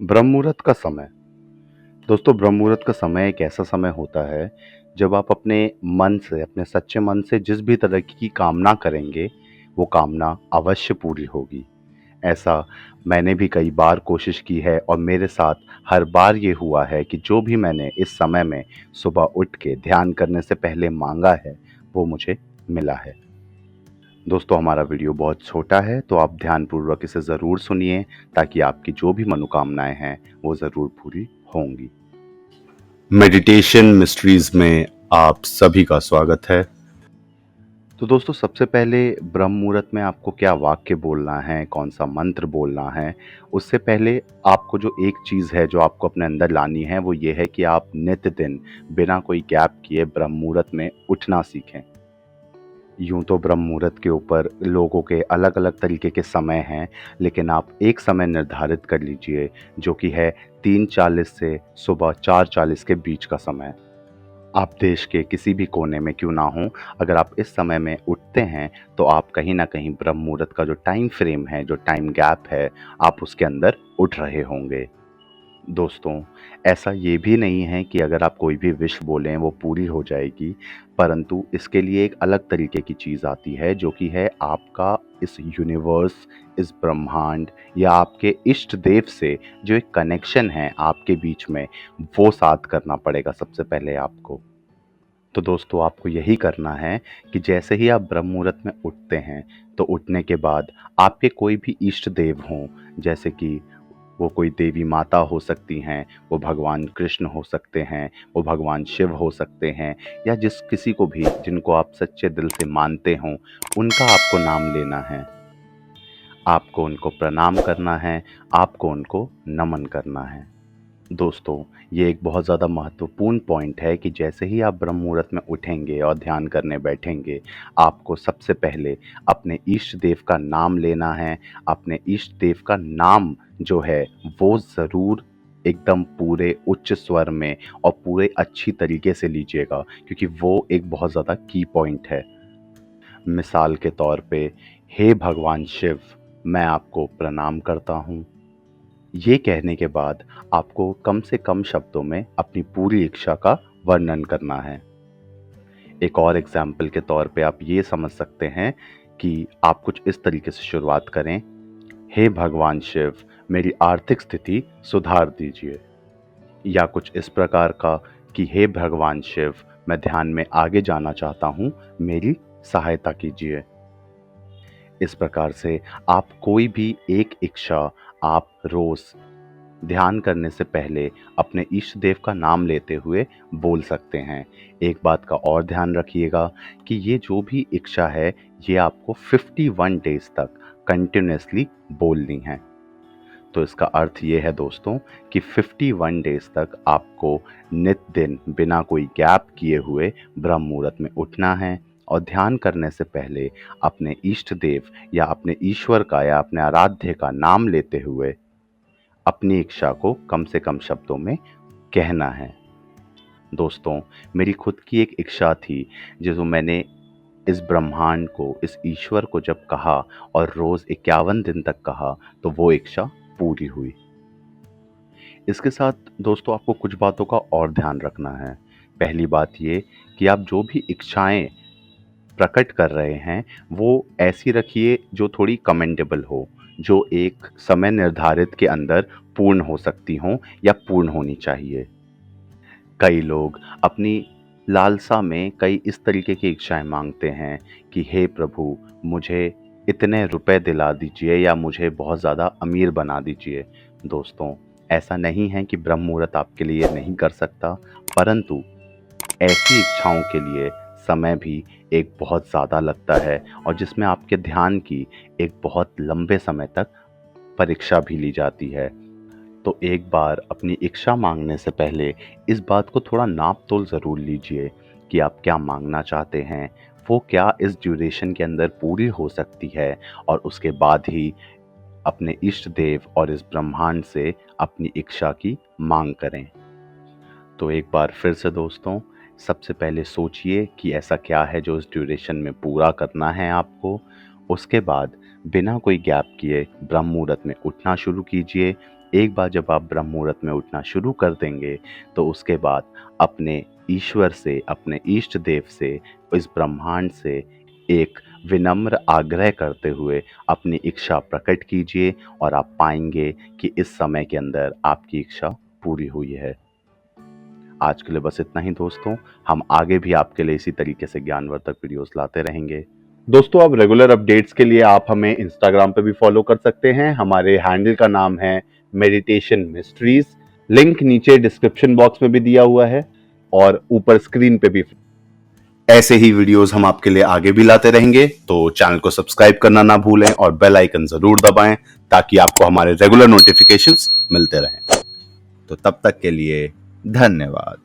ब्रह्म मुहूर्त का समय। दोस्तों, ब्रह्म मुहूर्त का समय एक ऐसा समय होता है जब आप अपने मन से, अपने सच्चे मन से जिस भी तरह की कामना करेंगे वो कामना अवश्य पूरी होगी। ऐसा मैंने भी कई बार कोशिश की है और मेरे साथ हर बार ये हुआ है कि जो भी मैंने इस समय में सुबह उठ के ध्यान करने से पहले मांगा है वो मुझे मिला है। दोस्तों, हमारा वीडियो बहुत छोटा है तो आप ध्यानपूर्वक इसे ज़रूर सुनिए ताकि आपकी जो भी मनोकामनाएं हैं वो ज़रूर पूरी होंगी। मेडिटेशन मिस्ट्रीज में आप सभी का स्वागत है। तो दोस्तों, सबसे पहले ब्रह्म मुहूर्त में आपको क्या वाक्य बोलना है, कौन सा मंत्र बोलना है, उससे पहले आपको जो एक चीज़ है जो आपको अपने अंदर लानी है वो ये है कि आप नित्य दिन बिना कोई गैप किए ब्रह्म मुहूर्त में उठना सीखें। यूं तो ब्रह्म मुहूर्त के ऊपर लोगों के अलग अलग तरीके के समय हैं, लेकिन आप एक समय निर्धारित कर लीजिए जो कि है 3:40 से सुबह 4:40 के बीच का समय। आप देश के किसी भी कोने में क्यों ना हो, अगर आप इस समय में उठते हैं तो आप कहीं ना कहीं ब्रह्म मुहूर्त का जो टाइम फ्रेम है, जो टाइम गैप है, आप उसके अंदर उठ रहे होंगे। दोस्तों, ऐसा ये भी नहीं है कि अगर आप कोई भी विश बोलें वो पूरी हो जाएगी, परंतु इसके लिए एक अलग तरीके की चीज़ आती है जो कि है आपका इस यूनिवर्स, इस ब्रह्मांड या आपके इष्ट देव से जो एक कनेक्शन है आपके बीच में, वो साथ करना पड़ेगा सबसे पहले आपको। तो दोस्तों, आपको यही करना है कि जैसे ही आप ब्रह्म मुहूर्त में उठते हैं, तो उठने के बाद आपके कोई भी इष्ट देव हों, जैसे कि वो कोई देवी माता हो सकती हैं, वो भगवान कृष्ण हो सकते हैं, वो भगवान शिव हो सकते हैं, या जिस किसी को भी जिनको आप सच्चे दिल से मानते हों, उनका आपको नाम लेना है। आपको उनको प्रणाम करना है, आपको उनको नमन करना है। दोस्तों, ये एक बहुत ज़्यादा महत्वपूर्ण पॉइंट है कि जैसे ही आप ब्रह्म मुहूर्त में उठेंगे और ध्यान करने बैठेंगे, आपको सबसे पहले अपने इष्ट देव का नाम लेना है। अपने इष्ट देव का नाम जो है वो ज़रूर एकदम पूरे उच्च स्वर में और पूरे अच्छी तरीके से लीजिएगा, क्योंकि वो एक बहुत ज़्यादा की पॉइंट है। मिसाल के तौर पे, हे भगवान शिव, मैं आपको प्रणाम करता हूँ। ये कहने के बाद आपको कम से कम शब्दों में अपनी पूरी इच्छा का वर्णन करना है। एक और एग्जाम्पल के तौर पे आप ये समझ सकते हैं कि आप कुछ इस तरीके से शुरुआत करें, हे भगवान शिव, मेरी आर्थिक स्थिति सुधार दीजिए। या कुछ इस प्रकार का कि हे भगवान शिव, मैं ध्यान में आगे जाना चाहता हूँ, मेरी सहायता कीजिए। इस प्रकार से आप कोई भी एक इच्छा आप रोज़ ध्यान करने से पहले अपने इष्ट देव का नाम लेते हुए बोल सकते हैं। एक बात का और ध्यान रखिएगा कि ये जो भी इच्छा है ये आपको 51 डेज तक कंटिन्यूसली बोलनी है। तो इसका अर्थ ये है दोस्तों कि 51 डेज तक आपको नित दिन बिना कोई गैप किए हुए ब्रह्म मुहूर्त में उठना है और ध्यान करने से पहले अपने इष्ट देव या अपने ईश्वर का या अपने आराध्य का नाम लेते हुए अपनी इच्छा को कम से कम शब्दों में कहना है। दोस्तों, मेरी खुद की एक इच्छा थी जो मैंने इस ब्रह्मांड को, इस ईश्वर को जब कहा और रोज़ 51 दिन तक कहा, तो वो इच्छा पूरी हुई। इसके साथ दोस्तों आपको कुछ बातों का और ध्यान रखना है। पहली बात ये कि आप जो भी इच्छाएं प्रकट कर रहे हैं वो ऐसी रखिए जो थोड़ी कमेंडेबल हो, जो एक समय निर्धारित के अंदर पूर्ण हो सकती हों या पूर्ण होनी चाहिए। कई लोग अपनी लालसा में कई इस तरीके की इच्छाएं मांगते हैं कि हे प्रभु, मुझे इतने रुपए दिला दीजिए या मुझे बहुत ज़्यादा अमीर बना दीजिए। दोस्तों, ऐसा नहीं है कि ब्रह्म मुहूर्त आपके लिए नहीं कर सकता, परंतु ऐसी इच्छाओं के लिए समय भी एक बहुत ज़्यादा लगता है और जिसमें आपके ध्यान की एक बहुत लंबे समय तक परीक्षा भी ली जाती है। तो एक बार अपनी इच्छा मांगने से पहले इस बात को थोड़ा नाप तोल ज़रूर लीजिए कि आप क्या मांगना चाहते हैं, वो क्या इस ड्यूरेशन के अंदर पूरी हो सकती है, और उसके बाद ही अपने इष्ट देव और इस ब्रह्मांड से अपनी इच्छा की मांग करें। तो एक बार फिर से दोस्तों, सबसे पहले सोचिए कि ऐसा क्या है जो इस ड्यूरेशन में पूरा करना है आपको। उसके बाद बिना कोई गैप किए ब्रह्म मुहूर्त में उठना शुरू कीजिए। एक बार जब आप ब्रह्म मुहूर्त में उठना शुरू कर देंगे तो उसके बाद अपने ईश्वर से, अपने इष्ट देव से, इस ब्रह्मांड से एक विनम्र आग्रह करते हुए अपनी इच्छा प्रकट कीजिए और आप पाएंगे कि इस समय के अंदर आपकी इच्छा पूरी हुई है। आज के लिए बस इतना ही दोस्तों। हम आगे भी आपके लिए इसी तरीके से ज्ञानवर्धक वीडियोस लाते रहेंगे। दोस्तों, अब रेगुलर अपडेट्स के लिए आप हमें इंस्टाग्राम पे भी फॉलो कर सकते हैं। हमारे हैंडल का नाम है मेडिटेशन मिस्ट्रीज। लिंक नीचे डिस्क्रिप्शन बॉक्स में भी दिया हुआ है और ऊपर स्क्रीन पे भी। ऐसे ही वीडियोस हम आपके लिए आगे भी लाते रहेंगे, तो चैनल को सब्सक्राइब करना ना भूलें और बेल आइकन जरूर दबाएं ताकि आपको हमारे रेगुलर नोटिफिकेशंस मिलते रहें। तो तब तक के लिए धन्यवाद।